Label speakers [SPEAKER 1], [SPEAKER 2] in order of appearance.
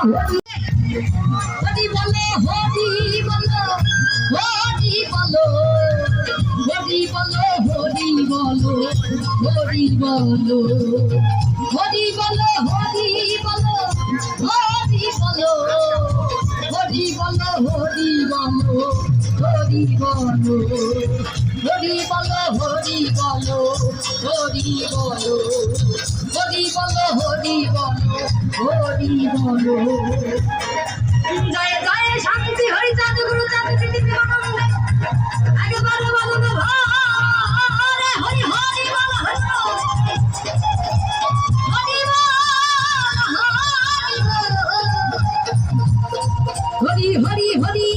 [SPEAKER 1] হরি বলো হরি বলো হরি বলো হরি বলো হরি বলো হরি বলো হরি বলো হরি বলো হরি বলো হরি বলো হরি বলো হরি বলো হরি বলো হরি বলো হরি বলো হরি বলো হরি বলো হরি বলো জয় জয় শান্তি হরি চাঁদ গুরু চাঁদ পৃথিবী একবার বলো না হরে হরি হরি বলো হরি হরি হরি